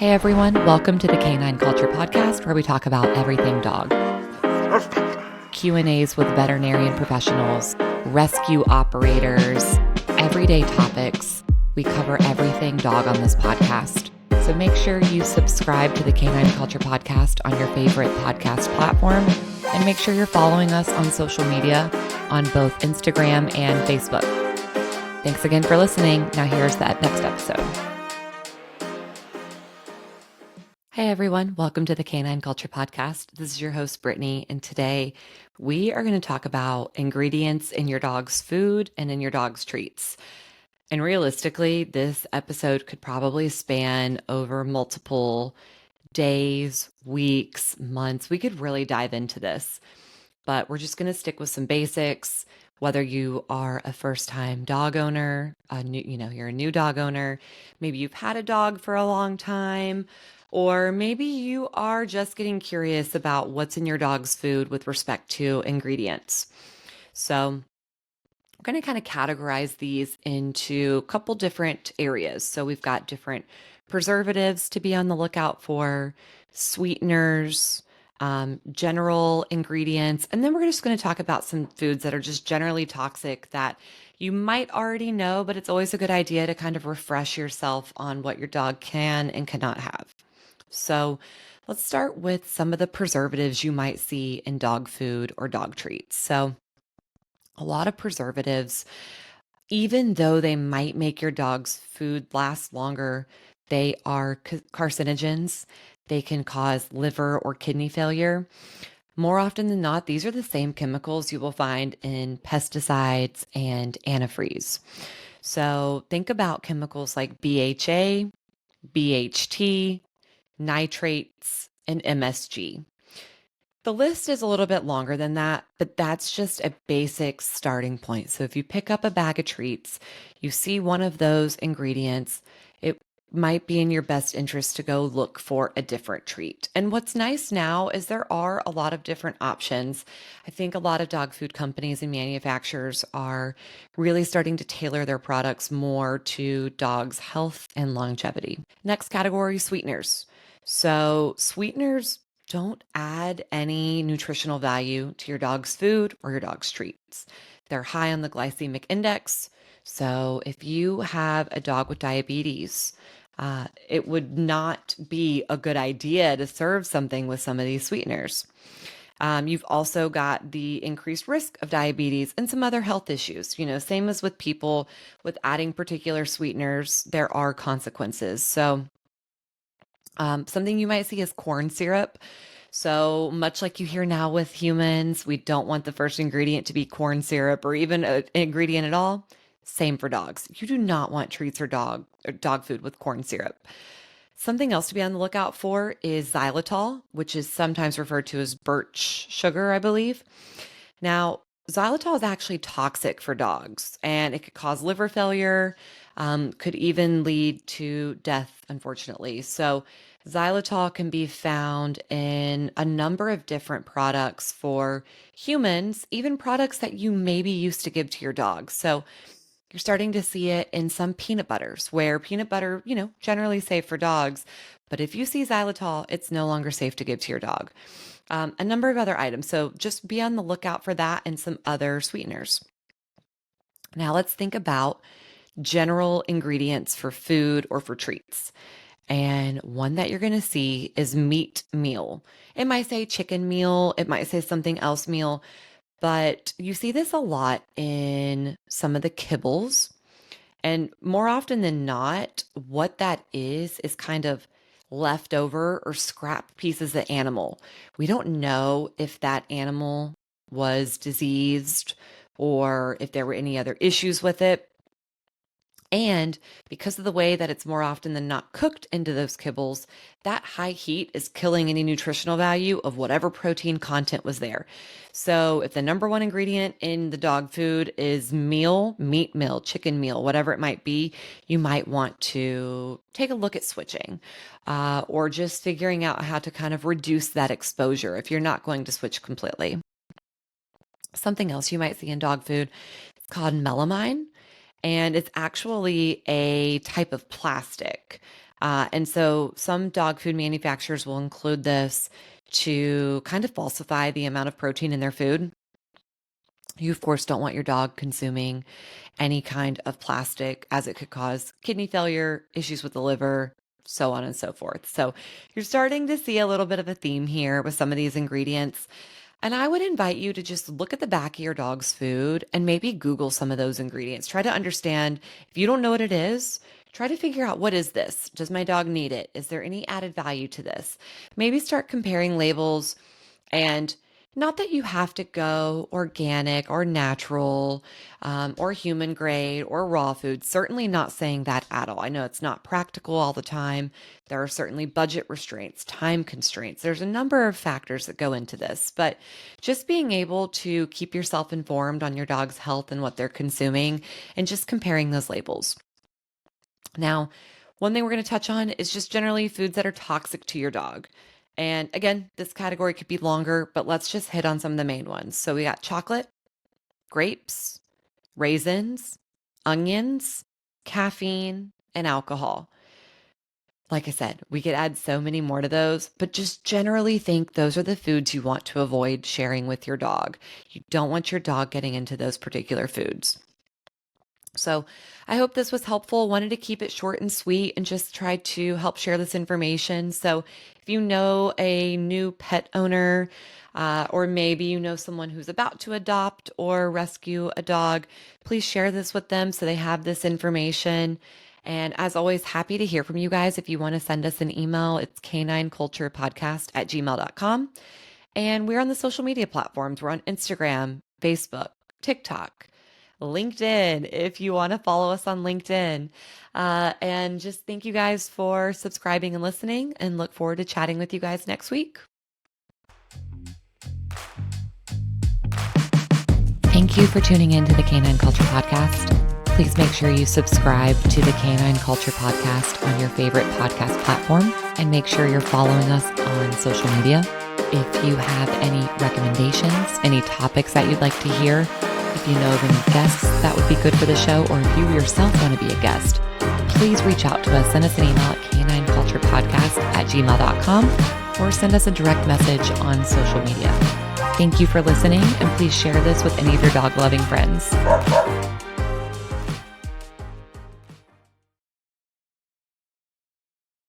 Hey everyone, welcome to the Canine Culture Podcast, where we talk about everything dog. Q&As with veterinarian professionals, rescue operators, everyday topics. We cover everything dog on this podcast. So make sure you subscribe to the Canine Culture Podcast on your favorite podcast platform, and make sure you're following us on social media on both Instagram and Facebook. Thanks again for listening. Now here's that next episode. Hey everyone, welcome to the Canine Culture Podcast. This is your host, Brittany, and today we are going to talk about ingredients in your dog's food and in your dog's treats. And realistically, this episode could probably span over multiple days, weeks, months. We could really dive into this, but we're just going to stick with some basics. Whether you are a first-time dog owner, you're a new dog owner, maybe you've had a dog for a long time, or maybe you are just getting curious about what's in your dog's food with respect to ingredients. So we're going to kind of categorize these into a couple different areas. So we've got different preservatives to be on the lookout for, sweeteners, general ingredients, and then we're just going to talk about some foods that are just generally toxic that you might already know, but it's always a good idea to kind of refresh yourself on what your dog can and cannot have. So let's start with some of the preservatives you might see in dog food or dog treats. So a lot of preservatives, even though they might make your dog's food last longer, they are carcinogens. They can cause liver or kidney failure. More often than not, these are the same chemicals you will find in pesticides and antifreeze. So think about chemicals like BHA, BHT, nitrates, and MSG. The list is a little bit longer than that, but that's just a basic starting point. So if you pick up a bag of treats, you see one of those ingredients, it might be in your best interest to go look for a different treat. And what's nice now is there are a lot of different options. I think a lot of dog food companies and manufacturers are really starting to tailor their products more to dogs' health and longevity. Next category, sweeteners. So sweeteners don't add any nutritional value to your dog's food or your dog's treats. They're high on the glycemic index. So if you have a dog with diabetes, it would not be a good idea to serve something with some of these sweeteners. You've also got the increased risk of diabetes and some other health issues. Same as with people with adding particular sweeteners, there are consequences. So something you might see is corn syrup. So much like you hear now with humans, we don't want the first ingredient to be corn syrup or even an ingredient at all. Same for dogs. You do not want treats or dog food with corn syrup. Something else to be on the lookout for is xylitol, which is sometimes referred to as birch sugar, I believe. Now, xylitol is actually toxic for dogs, and it could cause liver failure, could even lead to death, unfortunately. So xylitol can be found in a number of different products for humans, even products that you maybe used to give to your dog. So you're starting to see it in some peanut butters, where peanut butter, generally safe for dogs. But if you see xylitol, it's no longer safe to give to your dog. A number of other items. So just be on the lookout for that and some other sweeteners. Now let's think about general ingredients for food or for treats. And one that you're going to see is meat meal. It might say chicken meal, it might say something else meal, but you see this a lot in some of the kibbles. And more often than not, what that is kind of leftover or scrap pieces of animal. We don't know if that animal was diseased or if there were any other issues with it. And because of the way that it's more often than not cooked into those kibbles, that high heat is killing any nutritional value of whatever protein content was there. So if the number one ingredient in the dog food is meal, meat meal, chicken meal, whatever it might be, you might want to take a look at switching or just figuring out how to kind of reduce that exposure if you're not going to switch completely. Something else you might see in dog food is called melamine. And it's actually a type of plastic. And so some dog food manufacturers will include this to kind of falsify the amount of protein in their food. You, of course, don't want your dog consuming any kind of plastic, as it could cause kidney failure, issues with the liver, so on and so forth. So you're starting to see a little bit of a theme here with some of these ingredients. And I would invite you to just look at the back of your dog's food and maybe Google some of those ingredients. Try to understand, if you don't know what it is, try to figure out, what is this? Does my dog need it? Is there any added value to this? Maybe start comparing labels. And not that you have to go organic or natural, or human grade or raw food. Certainly not saying that at all. I know it's not practical all the time. There are certainly budget restraints, time constraints. There's a number of factors that go into this, but just being able to keep yourself informed on your dog's health and what they're consuming and just comparing those labels. Now, one thing we're going to touch on is just generally foods that are toxic to your dog. And again, this category could be longer, but let's just hit on some of the main ones. So we got chocolate, grapes, raisins, onions, caffeine, and alcohol. Like I said, we could add so many more to those, but just generally think those are the foods you want to avoid sharing with your dog. You don't want your dog getting into those particular foods. So I hope this was helpful. Wanted to keep it short and sweet and just try to help share this information. So if you know a new pet owner, or maybe you know someone who's about to adopt or rescue a dog, please share this with them so they have this information. And as always, happy to hear from you guys. If you want to send us an email, it's canineculturepodcast@gmail.com. And we're on the social media platforms. We're on Instagram, Facebook, TikTok, LinkedIn, if you want to follow us on LinkedIn. And just thank you guys for subscribing and listening, and look forward to chatting with you guys next week. Thank you for tuning in to the Canine Culture Podcast. Please make sure you subscribe to the Canine Culture Podcast on your favorite podcast platform, and make sure you're following us on social media. If you have any recommendations, any topics that you'd like to hear, if you know of any guests that would be good for the show, or if you yourself want to be a guest, please reach out to us. Send us an email at canineculturepodcast@gmail.com, or send us a direct message on social media. Thank you for listening, and please share this with any of your dog-loving friends.